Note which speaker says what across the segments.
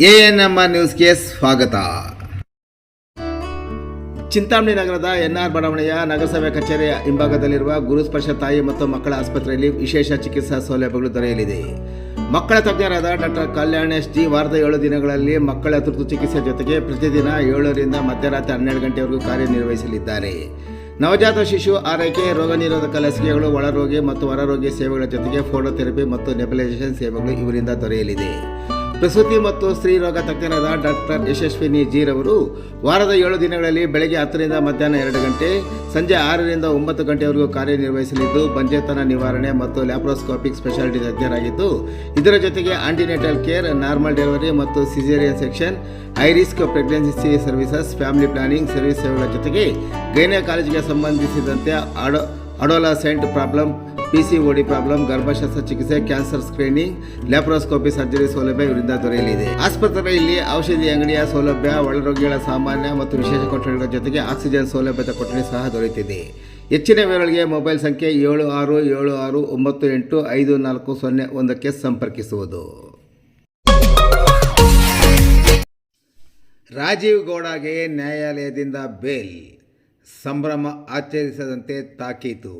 Speaker 1: ANMR ನ್ಯೂಸ್ಗೆ ಸ್ವಾಗತ. ಚಿಂತಾಮಣಿ ನಗರದ NR ಬಡಾವಣೆಯ ನಗರಸಭೆ ಕಚೇರಿಯ ಹಿಂಭಾಗದಲ್ಲಿರುವ ಗುರುಸ್ಪರ್ಶ ತಾಯಿ ಮತ್ತು ಮಕ್ಕಳ ಆಸ್ಪತ್ರೆಯಲ್ಲಿ ವಿಶೇಷ ಚಿಕಿತ್ಸಾ ಸೌಲಭ್ಯಗಳು ದೊರೆಯಲಿದೆ. ಮಕ್ಕಳ ತಜ್ಞರಾದ ಡಾಕ್ಟರ್ ಕಲ್ಯಾಣೇಶ್ ಜಿ ವಾರದ 7 ದಿನಗಳಲ್ಲಿ ಮಕ್ಕಳ ತುರ್ತು ಚಿಕಿತ್ಸೆ ಜೊತೆಗೆ ಪ್ರತಿದಿನ 7 ರಿಂದ ಮಧ್ಯರಾತ್ರಿ 12 ಗಂಟೆವರೆಗೂ ಕಾರ್ಯನಿರ್ವಹಿಸಲಿದ್ದಾರೆ. ನವಜಾತ ಶಿಶು ಆರೈಕೆ, ರೋಗ ನಿರೋಧಕ ಲಸಿಕೆಗಳು, ಒಳರೋಗಿ ಮತ್ತು ಹೊರರೋಗಿ ಸೇವೆಗಳ ಜೊತೆಗೆ ಫೋಟೋಥೆರಪಿ ಮತ್ತು ನೆಬಲೈಸೇಷನ್ ಸೇವೆಗಳು ಇವರಿಂದ ದೊರೆಯಲಿದೆ. ಪ್ರಸೂತಿ ಮತ್ತು ಸ್ತ್ರೀ ರೋಗ ತಜ್ಞರಾದ ಡಾಕ್ಟರ್ ಯಶಸ್ವಿನಿ ಜಿ ರವರು ವಾರದ 7 ದಿನಗಳಲ್ಲಿ ಬೆಳಗ್ಗೆ 10 ರಿಂದ ಮಧ್ಯಾಹ್ನ 2 ಗಂಟೆ, ಸಂಜೆ 6 ರಿಂದ 9 ಗಂಟೆವರೆಗೂ ಕಾರ್ಯನಿರ್ವಹಿಸಲಿದ್ದು ಬಂಜೆತನ ನಿವಾರಣೆ ಮತ್ತು ಲ್ಯಾಪ್ರೋಸ್ಕೋಪಿಕ್ ಸ್ಪೆಷಾಲಿಟಿ ತಜ್ಞರಾಗಿದ್ದು, ಇದರ ಜೊತೆಗೆ ಆಂಟಿನೇಟಲ್ ಕೇರ್, ನಾರ್ಮಲ್ ಡೆಲಿವರಿ ಮತ್ತು caesarean section, high risk pregnancy services, family planning service ಸೇವೆಗಳ ಜೊತೆಗೆ ಗೈನಕಾಲಜಿಗೆ ಸಂಬಂಧಿಸಿದಂತೆ ಅಡೋಲಸೆಂಟ್ ಪ್ರಾಬ್ಲಮ್, PCOD ಪ್ರಾಬ್ಲಮ್, ಗರ್ಭಶಸ್ತ್ರ ಚಿಕಿತ್ಸೆ, ಕ್ಯಾನ್ಸರ್ ಸ್ಕ್ರೀನಿಂಗ್, ಲ್ಯಾಪ್ರೋಸ್ಕೋಪಿ ಸರ್ಜರಿ ಸೌಲಭ್ಯ ಇವರಿಂದ ದೊರೆಯಲಿದೆ. ಆಸ್ಪತ್ರೆಯಲ್ಲಿ ಔಷಧಿ ಅಂಗಡಿಯ ಸೌಲಭ್ಯ, ಒಳರೋಗಿಗಳ ಸಾಮಾನ್ಯ ಮತ್ತು ವಿಶೇಷ ಕೊಠಡಿಗಳ ಜೊತೆಗೆ ಆಕ್ಸಿಜನ್ ಸೌಲಭ್ಯದ ಕೊಠಡಿ ಸಹ ದೊರೆಯುತ್ತಿದೆ. ಹೆಚ್ಚಿನ ವಿವರಗಳಿಗೆ ಮೊಬೈಲ್ ಸಂಖ್ಯೆ 7676985401ಕ್ಕೆ ಸಂಪರ್ಕಿಸುವುದು. ರಾಜೀವ್ ಗೌಡಗೆ ನ್ಯಾಯಾಲಯದಿಂದ ಬೇಲ್, ಸಂಭ್ರಮ ಆಚರಿಸದಂತೆ ತಾಕೀತು.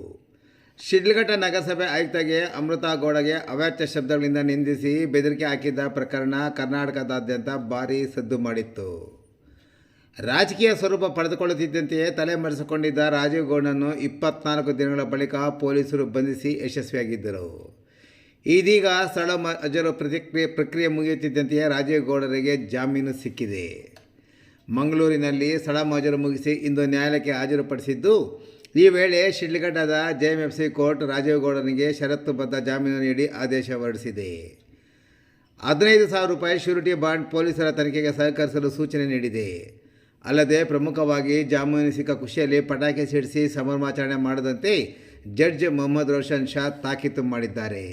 Speaker 1: ಶಿಡ್ಲಘಟ್ಟ ನಗರಸಭೆ ಆಯುಕ್ತಗೆ ಅಮೃತಾ ಗೌಡಗೆ ಅವಾಚ್ಯ ಶಬ್ದಗಳಿಂದ ನಿಂದಿಸಿ ಬೆದರಿಕೆ ಹಾಕಿದ್ದ ಪ್ರಕರಣ ಕರ್ನಾಟಕದಾದ್ಯಂತ ಭಾರೀ ಸದ್ದು ಮಾಡಿತ್ತು. ರಾಜಕೀಯ ಸ್ವರೂಪ ಪಡೆದುಕೊಳ್ಳುತ್ತಿದ್ದಂತೆಯೇ ತಲೆಮರೆಸಿಕೊಂಡಿದ್ದ ರಾಜೀವ್ ಗೌಡನನ್ನು 24 ದಿನಗಳ ಬಳಿಕ ಪೊಲೀಸರು ಬಂಧಿಸಿ ಯಶಸ್ವಿಯಾಗಿದ್ದರು. ಇದೀಗ ಸ್ಥಳ ಹಾಜರು ಪ್ರಕ್ರಿಯೆ ಮುಗಿಯುತ್ತಿದ್ದಂತೆಯೇ ರಾಜೀವ್ ಗೌಡರಿಗೆ ಜಾಮೀನು ಸಿಕ್ಕಿದೆ. ಮಂಗಳೂರಿನಲ್ಲಿ ಸ್ಥಳ ಹಾಜರು ಮುಗಿಸಿ ಇಂದು ನ್ಯಾಯಾಲಯಕ್ಕೆ ಹಾಜರುಪಡಿಸಿದ್ದು, ಈ ವೇಳೆ ಶಿಡ್ಲಘಟ್ಟದ JMFC ಕೋರ್ಟ್ ರಾಜೀವ್ ಗೌಡನಿಗೆ ಷರತ್ತುಬದ್ಧ ಜಾಮೀನು ನೀಡಿ ಆದೇಶ ಹೊರಡಿಸಿದೆ. 15,000 ರೂಪಾಯಿ ಶ್ಯೂರಿಟಿ ಬಾಂಡ್ ಪೊಲೀಸರ ತನಿಖೆಗೆ ಸಹಕರಿಸಲು ಸೂಚನೆ ನೀಡಿದೆ. ಅಲ್ಲದೆ ಪ್ರಮುಖವಾಗಿ ಜಾಮೀನು ಸಿಕ್ಕ ಖುಷಿಯಲ್ಲಿ ಪಟಾಕಿ ಸಿಡಿಸಿ ಸಂಭ್ರಮಾಚರಣೆ ಮಾಡದಂತೆ ಜಡ್ಜ್ ಮೊಹಮ್ಮದ್ ರೋಷನ್ ಶಾ ತಾಕೀತು ಮಾಡಿದ್ದಾರೆ.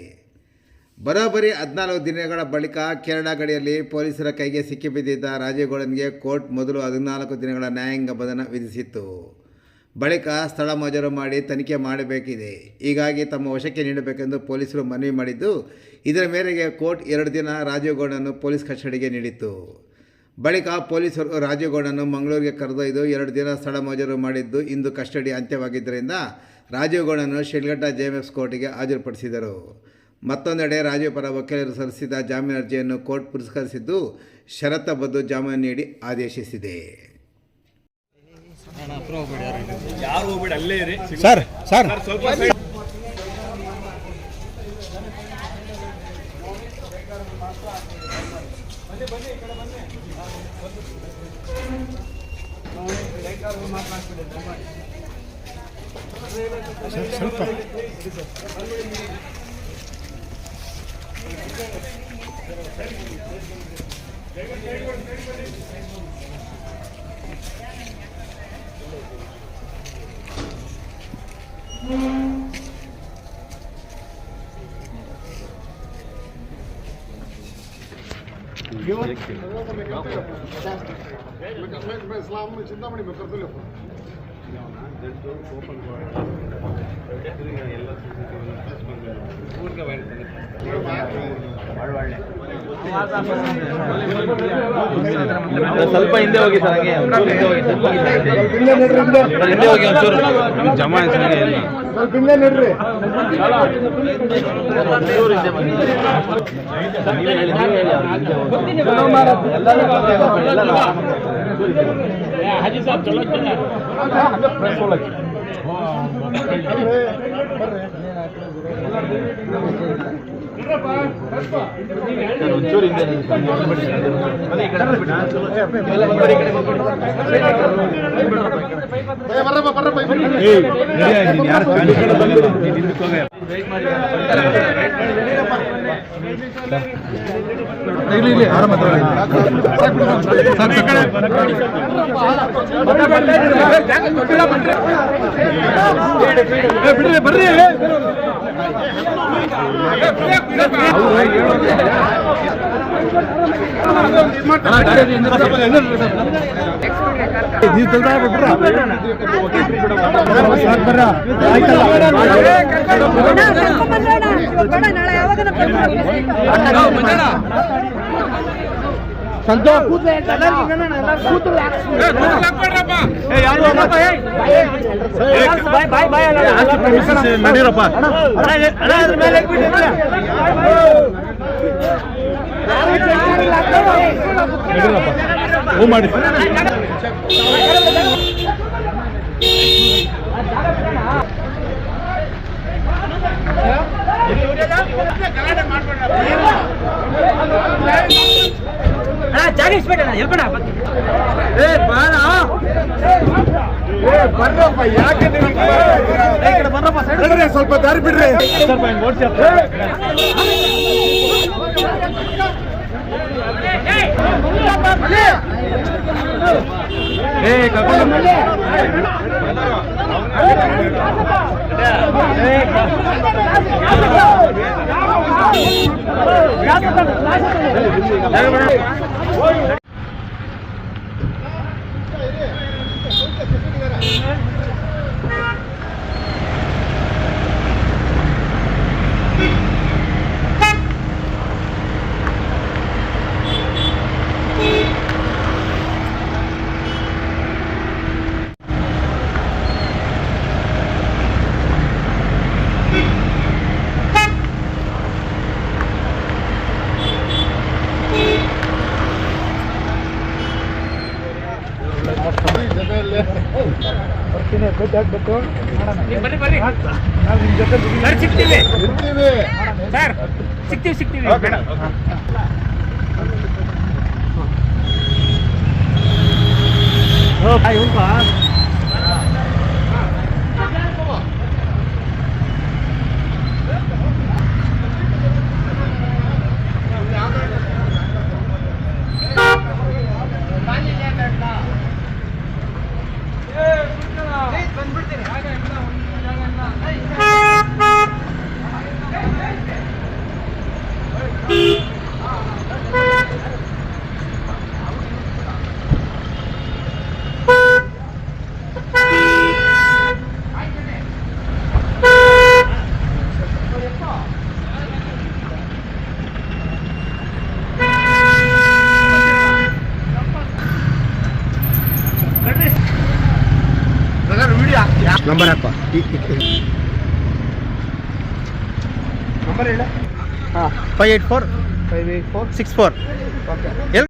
Speaker 1: ಬರೋಬ್ಬರಿ 14 ದಿನಗಳ ಬಳಿಕ ಕೇರಳ ಗಡಿಯಲ್ಲಿ ಪೊಲೀಸರ ಕೈಗೆ ಸಿಕ್ಕಿಬಿದ್ದಿದ್ದ ರಾಜೀವ್ ಗೌಡನಿಗೆ ಕೋರ್ಟ್ ಮೊದಲು 14 ದಿನಗಳ ನ್ಯಾಯಾಂಗ ಬಂಧನ ವಿಧಿಸಿತ್ತು. ಬಳಿಕ ಸ್ಥಳ ಹಾಜರು ಮಾಡಿ ತನಿಖೆ ಮಾಡಬೇಕಿದೆ. ಹೀಗಾಗಿ ತಮ್ಮ ವಶಕ್ಕೆ ನೀಡಬೇಕೆಂದು ಪೊಲೀಸರು ಮನವಿ ಮಾಡಿದ್ದು, ಇದರ ಮೇರೆಗೆ ಕೋರ್ಟ್ 2 ದಿನ ರಾಜೀವ್ ಗೌಡನನ್ನು ಪೊಲೀಸ್ ಕಸ್ಟಡಿಗೆ ನೀಡಿತ್ತು. ಬಳಿಕ ಪೊಲೀಸರು ರಾಜೀವ್ ಗೌಡನನ್ನು ಮಂಗಳೂರಿಗೆ ಕರೆದೊಯ್ದು 2 ದಿನ ಸ್ಥಳ ಹಾಜರು ಮಾಡಿದ್ದು, ಇಂದು ಕಸ್ಟಡಿ ಅಂತ್ಯವಾಗಿದ್ದರಿಂದ ರಾಜೀವ್ ಗೌಡನನ್ನು ಶಿಡ್ಲಘಟ್ಟ JMFC ಕೋರ್ಟಿಗೆ ಹಾಜರುಪಡಿಸಿದರು. ಮತ್ತೊಂದೆಡೆ ರಾಜೀವ್ ಪರ ವಕೀಲರು ಸಲ್ಲಿಸಿದ ಜಾಮೀನು ಅರ್ಜಿಯನ್ನು ಕೋರ್ಟ್ ಪುರಸ್ಕರಿಸಿದ್ದು, ಷರತ್ತುಬದ್ಧ ಜಾಮೀನು ನೀಡಿ ಆದೇಶಿಸಿದೆ.
Speaker 2: ಚಿಂತಾಮಣಿ
Speaker 3: ಸ್ವಲ್ಪ ಹಿಂದೆ ಹೋಗಿ ಸರ್, ಹಿಂದೆ ಹೋಗಿ ಒಂಚೂರು ಜಮಾಯಿಸಿದ್ರೆ
Speaker 2: ಹಿಂದೆ ನಡ್ರಿ.
Speaker 3: ಹಾಜಿ ಸಾಬ್ ಚಲೋ ಒಂಚೂರು ಹಿಂದೆ
Speaker 2: ಆರಾಮ ಬಿಡ್ರಿ ಬರ್ರಿ.
Speaker 3: ನಡೀರಪ್ಪ ಹೂ ಮಾಡಿ
Speaker 2: ಸ್ವಲ್ಪ ದಾರಿ ಬಿಡ್ರಿ.
Speaker 4: ಸಿಗ್ತೀವಿ
Speaker 2: ನಂಬರ್ ಹಾಕೋ. ನಂಬರ್ ಹೇಳ.
Speaker 3: 584 64.
Speaker 2: ಓಕೆ.